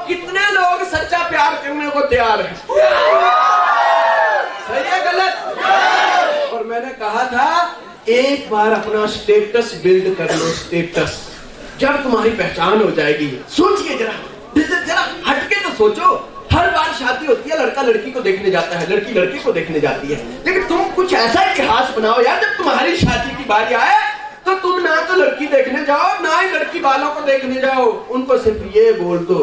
कितने लोग सच्चा प्यार करने को तैयार हैं? सही है गलत? और मैंने कहा था एक बार अपना स्टेटस बिल्ड कर लो, स्टेटस। जब तुम्हारी पहचान हो जाएगी, सोचिए जरा हटके तो सोचो। हर बार शादी होती है, लड़का लड़की को देखने जाता है, लड़की लड़की को देखने जाती है, लेकिन तुम कुछ ऐसा इतिहास बनाओ यार, जब तुम्हारी शादी की बारी आए तो तुम ना तो लड़की देखने जाओ, ना ही लड़की वालों को देखने जाओ। उनको सिर्फ ये बोल दो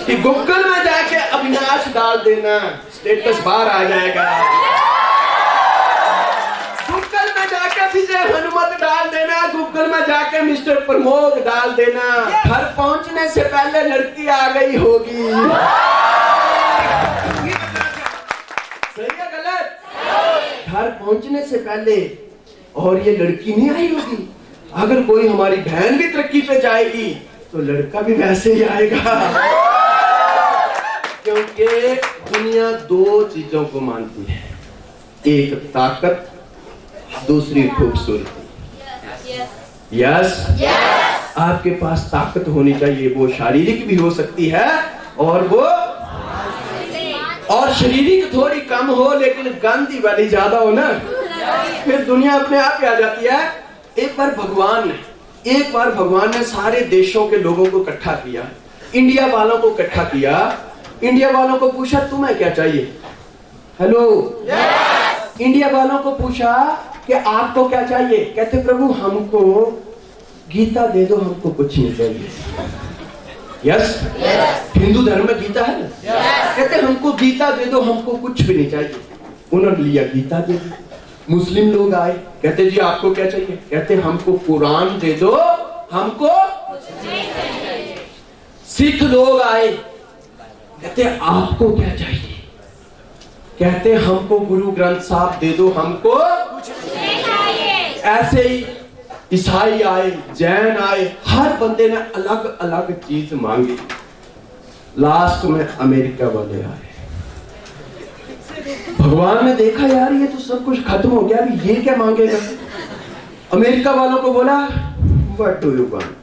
कि गूगल में जाके अविनाश डाल देना, स्टेटस बाहर आ जाएगा। गूगल में जाके विजय हनुमत डाल देना, गूगल में जाके मिस्टर प्रमोद डाल देना। घर पहुंचने से पहले लड़की आ गई होगी। सही है गलत? घर पहुंचने से पहले और ये लड़की नहीं आई होगी। अगर कोई हमारी बहन भी तरक्की पे जाएगी तो लड़का भी वैसे ही आएगा। क्योंकि दुनिया दो चीजों को मानती है, एक ताकत, दूसरी खूबसूरती। यस, आपके पास ताकत होनी चाहिए, वो शारीरिक भी हो सकती है और शारीरिक थोड़ी कम हो, लेकिन गंदी वाली ज्यादा हो ना, फिर दुनिया अपने आप ही आ जाती है। एक बार भगवान ने सारे देशों के लोगों को इकट्ठा किया, इंडिया वालों को इकट्ठा किया। इंडिया वालों को पूछा तुम्हें क्या चाहिए? हेलो, इंडिया वालों को पूछा कि आपको क्या चाहिए? कहते प्रभु हमको गीता दे दो, हमको कुछ नहीं चाहिए। यस, हिंदू धर्म में गीता है ना? कहते हमको गीता दे दो, हमको कुछ भी नहीं चाहिए। उन्होंने लिया, गीता दे दी। मुस्लिम लोग आए, कहते जी आपको क्या चाहिए? कहते हमको कुरान दे दो, हमको कुछ नहीं चाहिए। सिख लोग आए, कहते आपको क्या चाहिए? कहते हमको गुरु ग्रंथ साहब दे दो, हमको कुछ नहीं चाहिए। ऐसे ही ईसाई आए, जैन आए, हर बंदे ने अलग अलग चीज मांगी। लास्ट में अमेरिका वाले आए। भगवान ने देखा यार ये तो सब कुछ खत्म हो गया, अभी ये क्या मांगेगा? अमेरिका वालों को बोला what do you want?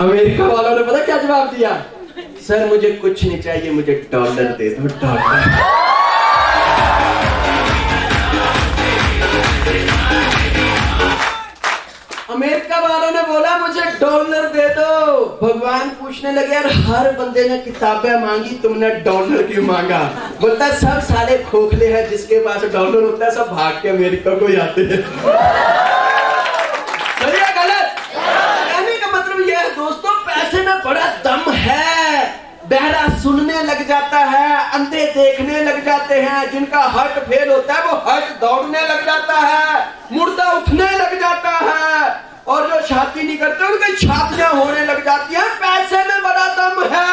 America वालों ने पता क्या जवाब दिया? सर मुझे कुछ नहीं चाहिए, मुझे डॉलर दे दो, डॉलर। अमेरिका वालों ने बोला मुझे डॉलर दे दो। भगवान पूछने लगे यार हर बंदे ने किताबें मांगी, तुमने डॉलर क्यों मांगा? बोलता सब साले खोखले हैं, जिसके पास डॉलर होता है सब भाग के अमेरिका को जाते हैं। सही है गलत? कहने का मतलब यह है दोस्तों, पैसे में बड़ा दम है। बहरा सुनने लग जाता है, अंधे देखने लग जाते हैं, जिनका हार्ट फेल होता है वो हार्ट दौड़ने लग जाता है, मुर्दा उठने लग जाता है, और जो शादी नहीं करते उनकी छातियां होने लग जाती हैं। पैसे में बड़ा दम है।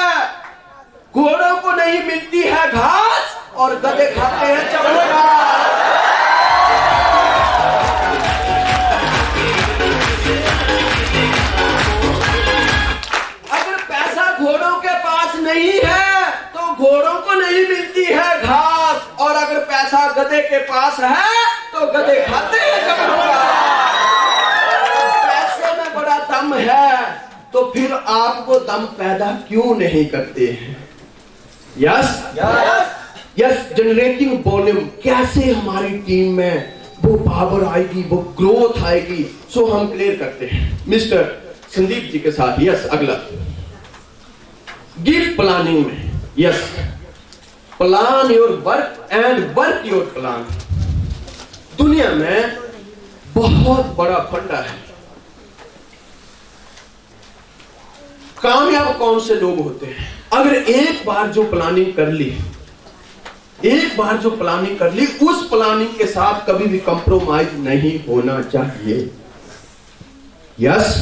घोड़ों को नहीं मिलती है घास और गधे खाते हैं चमड़ा। नहीं है तो घोड़ों को नहीं मिलती है घास, और अगर पैसा गधे के पास है तो गधे खाते हैं चमड़ा। पैसे में बड़ा दम है तो फिर आप वो दम पैदा क्यों नहीं करते हैं? Yes, generating volume. कैसे हमारी टीम में वो पावर आएगी, वो ग्रोथ आएगी, सो हम क्लियर करते हैं मिस्टर संदीप जी के साथ। यस, अगला गिव प्लानिंग में। Yes, plan your work and work your plan. दुनिया में बहुत बड़ा फंडा है। कामयाब कौन से लोग होते हैं? अगर एक बार जो प्लानिंग कर ली, उस प्लानिंग के साथ कभी भी कंप्रोमाइज नहीं होना चाहिए। यस,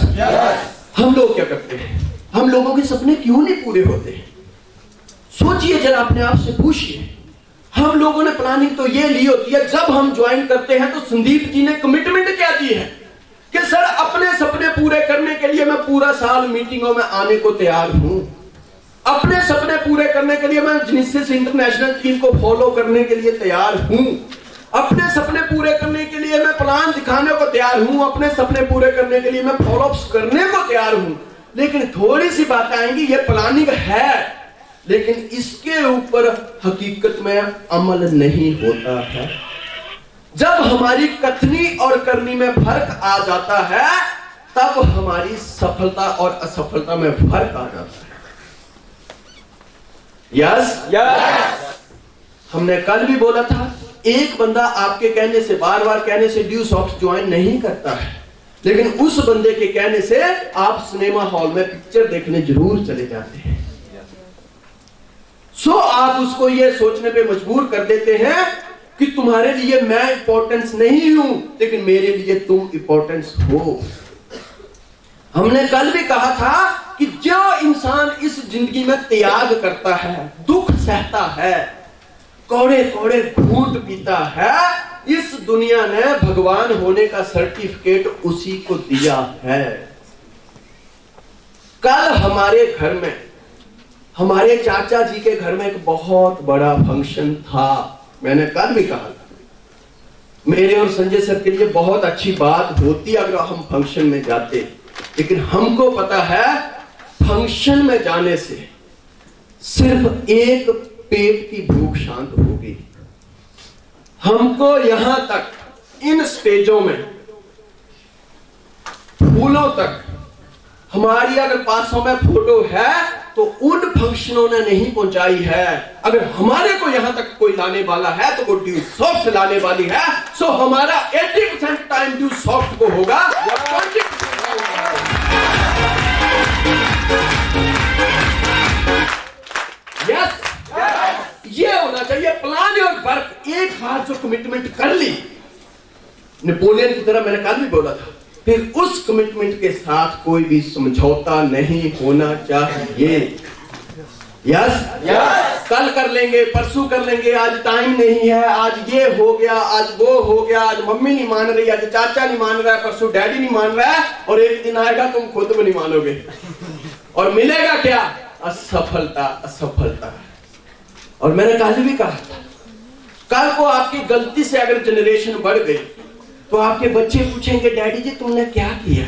हम लोग क्या करते हैं? हम लोगों के सपने क्यों नहीं पूरे होते? सोचिए जरा, अपने आप से पूछिए। हम लोगों ने प्लानिंग तो ये ली होती है, जब हम ज्वाइन करते हैं तो संदीप जी ने कमिटमेंट क्या दी है कि सर अपने सपने पूरे करने के लिए मैं पूरा साल मीटिंगों में आने को तैयार हूं। अपने सपने पूरे करने के लिए मैं जेनेसिस इंटरनेशनल टीम को फॉलो करने के लिए तैयार हूं। अपने सपने पूरे करने के लिए मैं प्लान दिखाने को तैयार हूं। अपने सपने पूरे करने के लिए मैं फॉलो अप्स करने को तैयार हूं। लेकिन थोड़ी सी बातें आएंगी, ये प्लानिंग है, लेकिन इसके ऊपर हकीकत में अमल नहीं होता है। जब हमारी कथनी और करनी में फर्क आ जाता है, तब हमारी सफलता और असफलता में फर्क आ जाता है। यस। हमने कल भी बोला था, एक बंदा आपके कहने से, बार बार कहने से ड्यू सॉफ्ट ज्वाइन नहीं करता है, लेकिन उस बंदे के कहने से आप सिनेमा हॉल में पिक्चर देखने जरूर चले जाते हैं। सो आप उसको ये सोचने पे मजबूर कर देते हैं कि तुम्हारे लिए मैं इंपॉर्टेंस नहीं हूं, लेकिन मेरे लिए तुम इंपॉर्टेंस हो। हमने कल भी कहा था कि जो इंसान इस जिंदगी में त्याग करता है, दुख सहता है, कौड़े कौड़े घूंट पीता है, इस दुनिया ने भगवान होने का सर्टिफिकेट उसी को दिया है। कल हमारे घर में, हमारे चाचा जी के घर में एक बहुत बड़ा फंक्शन था। मैंने कल भी कहा था, मेरे और संजय सर के लिए बहुत अच्छी बात होती अगर हम फंक्शन में जाते, लेकिन हमको पता है फंक्शन में जाने से सिर्फ एक पेट की भूख शांत होगी। हमको यहां तक, इन स्टेजों में, फूलों तक, हमारी अगर 500 में फोटो है तो उन फंक्शनों ने नहीं पहुंचाई है। अगर हमारे को यहां तक कोई लाने वाला है तो वो ड्यू सॉफ्ट लाने वाली है। सो हमारा 80% टाइम ड्यू सॉफ्ट को होगा, 20% यस। ये होना चाहिए प्लान और वर्क। एक बार जो कमिटमेंट कर ली, नेपोलियन की तरह मैंने कल भी बोला था, फिर उस कमिटमेंट के साथ कोई भी समझौता नहीं होना चाहिए। यस। कल कर लेंगे, परसों कर लेंगे, आज टाइम नहीं है, आज ये हो गया, आज वो हो गया, आज मम्मी नहीं मान रही, आज चाचा नहीं मान रहा है, परसों डैडी नहीं मान रहा है, और एक दिन आएगा तुम खुद भी नहीं मानोगे, और मिलेगा क्या? असफलता, असफलता। और मैंने कल भी कहा था, कल को आपकी गलती से अगर जनरेशन बढ़ गई तो आपके बच्चे पूछेंगे डैडी जी तुमने क्या किया?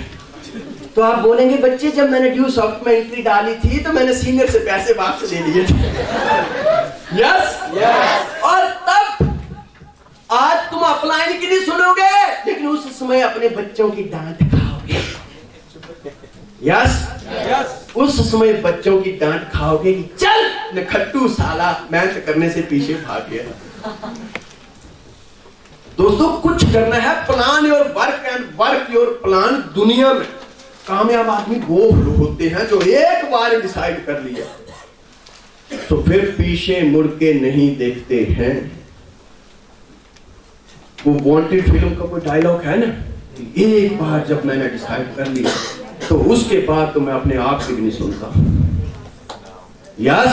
तो आप बोलेंगे बच्चे जब मैंने ड्यू सॉफ्ट में एंट्री डाली थी तो मैंने सीनियर से पैसे वापस ले लिए थे। यस। और तब आज तुम अपलाइन की नहीं सुनोगे, लेकिन उस समय अपने बच्चों की डांट खाओगे। यस। उस समय बच्चों की डांट खाओगे कि चल नखट्टू साला, मेहनत करने से पीछे भाग गया। दोस्तों कुछ करना है, plan your work and work your plan. दुनिया में कामयाब आदमी वो होते हैं जो एक बार डिसाइड कर लिया तो फिर पीछे मुड़ के नहीं देखते हैं। वो वांटेड फिल्म का कोई डायलॉग है ना, एक बार जब मैंने डिसाइड कर लिया तो उसके बाद तो मैं अपने आप से भी नहीं सुनता। यस।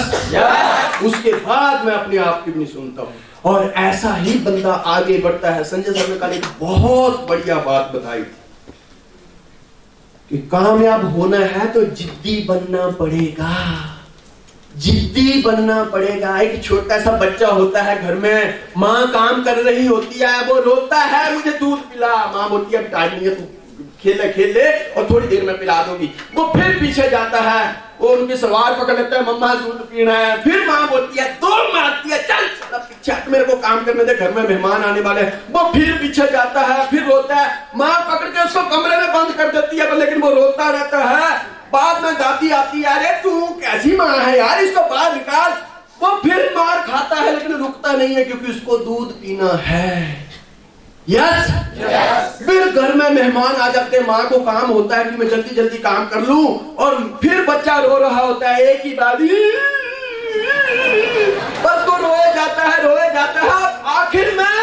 उसके बाद मैं अपने आप की भी नहीं सुनता हूं, और ऐसा ही बंदा आगे बढ़ता है। संजय सर ने कल एक बहुत बढ़िया बात बताई कि कामयाब होना है तो जिद्दी बनना पड़ेगा, जिद्दी बनना पड़ेगा। एक छोटा सा बच्चा होता है घर में, माँ काम कर रही होती है, वो रोता है मुझे दूध पिला, माँ बोलती है टाइम नहीं है, तू खेल ले और थोड़ी देर में पिला दूंगी। वो फिर पीछे जाता है, वो उनके सवार पकड़ लेता है, मम्मा दूध पीना है, फिर माँ बोलती है, दौड़ मारती है, चल पीछे, मेरे को काम करने दे, घर में मेहमान आने वाले हैं। वो फिर पीछे जाता है, फिर रोता है, माँ पकड़ के उसको कमरे में बंद कर देती है, लेकिन वो रोता रहता है। बाद में दादी आती है, अरे तू कैसी माँ है यार, इसको बाहर निकाल। वो फिर मार खाता है लेकिन रुकता नहीं है क्योंकि उसको दूध पीना है। यस। फिर घर में मेहमान आ जाते हैं, माँ को काम होता है कि मैं जल्दी जल्दी काम कर लूं, और फिर बच्चा रो रहा होता है एक ही बात, बस वो रोए जाता है। आखिर में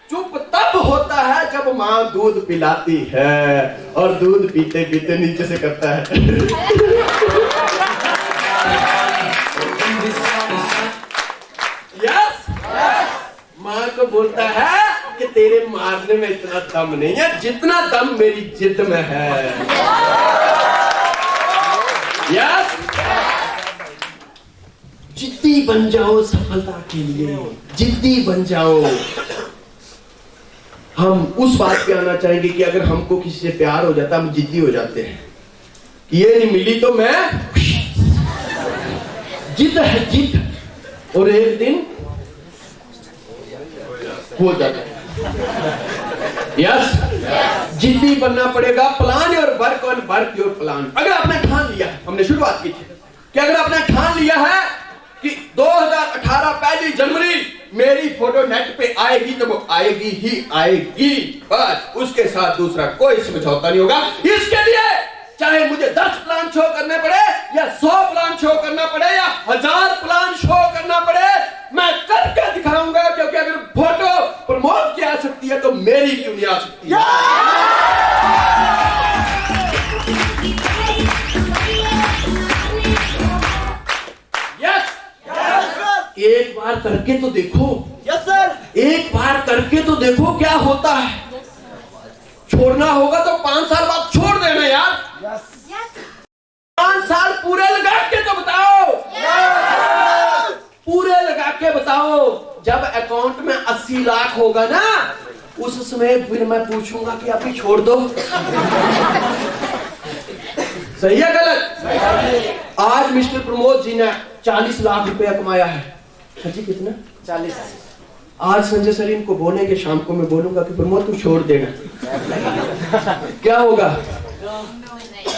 चुप तब होता है जब माँ दूध पिलाती है, और दूध पीते पीते नीचे से करता है यस। माँ को बोलता है कि तेरे मारने में इतना दम नहीं है जितना दम मेरी जिद में है। यस। जिद्दी बन जाओ सफलता के लिए, जिद्दी बन जाओ। हम उस बात पे आना चाहेंगे कि अगर हमको किसी से प्यार हो जाता है हम जिद्दी हो जाते हैं ये नहीं मिली तो मैं, जिद है जिद, और एक दिन हो जाता है। यस, जिद्दी बनना पड़ेगा। प्लान और work on work your plan. अगर आपने ठान लिया, हमने शुरुआत की थी कि अगर आपने ठान लिया है कि 2018 1 जनवरी मेरी फोटो नेट पे आएगी, तो वो आएगी ही आएगी, बस उसके साथ दूसरा कोई समझौता नहीं होगा। इसके लिए चाहे मुझे 10 प्लान शो करने पड़े या 100 प्लान शो करना पड़े या 1000 प्लान शो करना पड़े, मैं करके दिखाऊंगा। क्योंकि अगर फोटो प्रमोट की आ सकती है तो मेरी क्यों नहीं आ सकती है? यस, एक बार करके तो देखो। Yes sir. एक बार करके तो देखो क्या होता है। छोड़ना होगा तो 5 साल बाद छोड़ देना यार। 5 साल पूरे लगा के तो बताओ। पूरे लगा के बताओ। जब अकाउंट में 80 लाख होगा ना, उस समय फिर मैं पूछूंगा कि अभी छोड़ दो। सही है गलत? आज मिस्टर प्रमोद जी ने 40 लाख रुपया कमाया है। सच्ची कितना? 40। आज संजय सर इनको बोलेंगे, शाम को मैं बोलूंगा कि प्रमोद तू छोड़ देना, क्या होगा?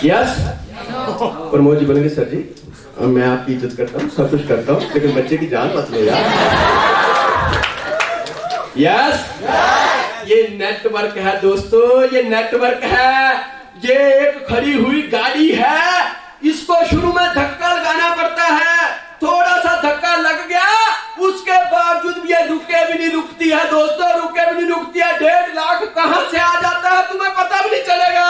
यस, प्रमोद जी बोलेंगे सर जी मैं आपकी इज्जत करता हूँ, सब कुछ करता हूँ, लेकिन बच्चे की जान मत लो यार। यस, ये नेटवर्क है दोस्तों, ये नेटवर्क है। ये एक खड़ी हुई गाड़ी है, इसको शुरू में धक्का लगाना पड़ता है। थोड़ा सा धक्का लग गया, उसके बावजूद भी ये रुके भी नहीं रुकती है दोस्तों, रुके भी नहीं रुकती है। 1.5 लाख कहां से आ जाता है तुम्हें पता भी नहीं चलेगा।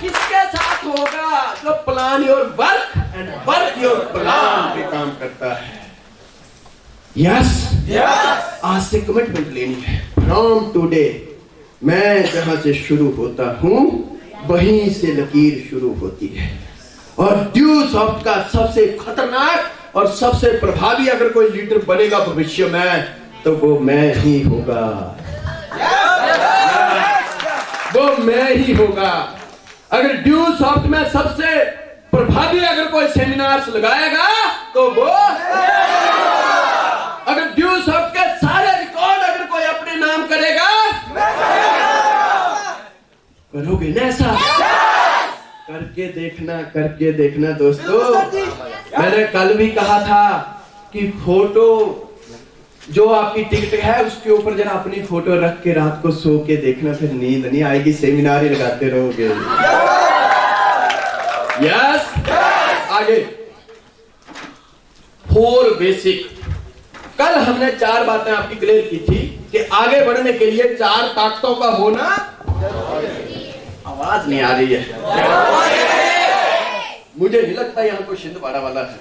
किसके साथ होगा? जो plan your work and work your plan पे काम करता है। यस, आज से कमिटमेंट लेनी है। फ्रॉम टुडे मैं जहां से शुरू होता हूं वहीं से लकीर शुरू होती है। और ड्यू सॉफ्ट का सबसे खतरनाक और सबसे प्रभावी अगर कोई लीडर बनेगा भविष्य में, तो वो मैं ही होगा। वो मैं ही होगा। अगर ड्यू सॉफ्ट में सबसे प्रभावी अगर कोई सेमिनार्स लगाएगा तो वो, अगर ड्यू सॉफ्ट के सारे रिकॉर्ड अगर कोई अपने नाम करेगा, करोगे ना ऐसा? करके देखना दोस्तों। मैंने कल भी कहा था कि फोटो जो आपकी टिकट है उसके ऊपर जरा अपनी फोटो रख के रात को सो के देखना, फिर नींद नहीं आएगी, सेमिनार ही लगाते रहोगे। यस, आगे 4 बेसिक। कल हमने 4 बातें आपकी क्लियर की थी कि आगे बढ़ने के लिए 4 ताकतों का होना। आवाज नहीं आ रही है, मुझे नहीं लगता यहाँ कोई छिंदवाड़ा वाला है।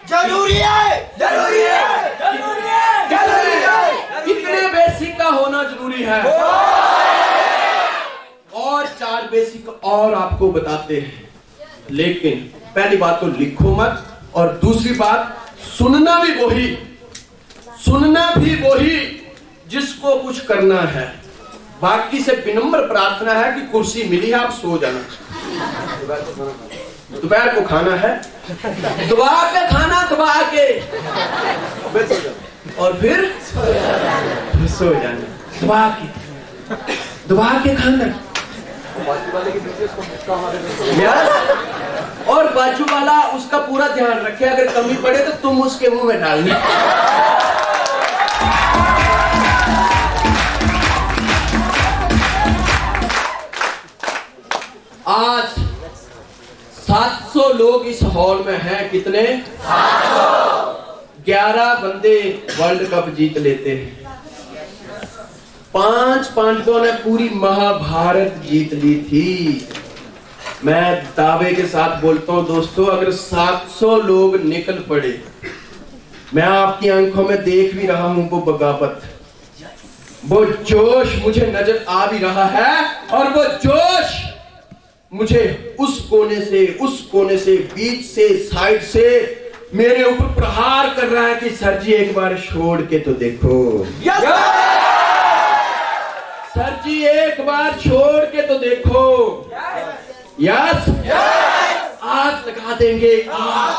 जरूरी है, जरूरी है, जरूरी है, जरूरी है। कितने बेसिक का होना जरूरी है? और 4 बेसिक और आपको बताते हैं, लेकिन पहली बात तो लिखो मत, और दूसरी बात सुनना भी वही जिसको कुछ करना है। बाकी से विनम्र प्रार्थना है कि कुर्सी मिली है, आप सो जाना। दोपहर को खाना है, दबा के खाना, दबा के, और फिर सो जाना। दबा के खाना। और बाजू वाला उसका पूरा ध्यान रखे, अगर कमी पड़े तो तुम उसके मुंह में डालना। आज 700 लोग इस हॉल में हैं। कितने? 11 बंदे वर्ल्ड कप जीत लेते हैं। 5 पांडवों ने पूरी महाभारत जीत ली थी। मैं दावे के साथ बोलता हूं दोस्तों, अगर 700 लोग निकल पड़े, मैं आपकी आंखों में देख भी रहा हूं वो बगावत, वो जोश मुझे नजर आ भी रहा है, और वो जोश मुझे उस कोने से बीच से साइड से मेरे ऊपर प्रहार कर रहा है कि सर जी एक बार छोड़ के तो देखो। सर जी एक बार छोड़ के तो देखो। यस आग लगा देंगे। एक बार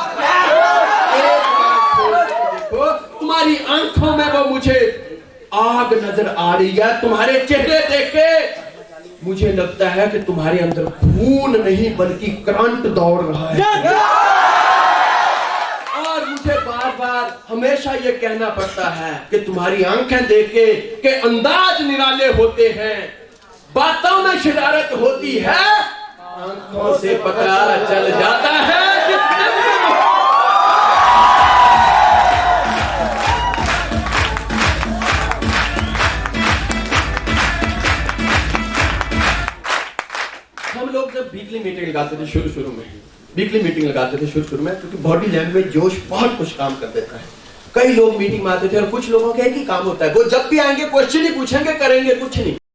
छोड़ के तो देखो, तुम्हारी आंखों में वो मुझे आग नजर आ रही है। तुम्हारे चेहरे देख के मुझे लगता है कि तुम्हारे अंदर खून नहीं बल्कि करंट दौड़ रहा है। और मुझे बार बार हमेशा ये कहना पड़ता है कि तुम्हारी आंखें देख के अंदाज निराले होते हैं, बातों में शरारत होती है, आंखों से पता चल जाता है कि हम लोग जब वीकली मीटिंग लगाते थे शुरू में, क्योंकि बॉडी लैंग्वेज जोश बहुत कुछ काम कर देता है। कई लोग मीटिंग में आते थे और कुछ लोगों का एक ही काम होता है, वो जब भी आएंगे क्वेश्चन ही पूछेंगे, करेंगे कुछ नहीं।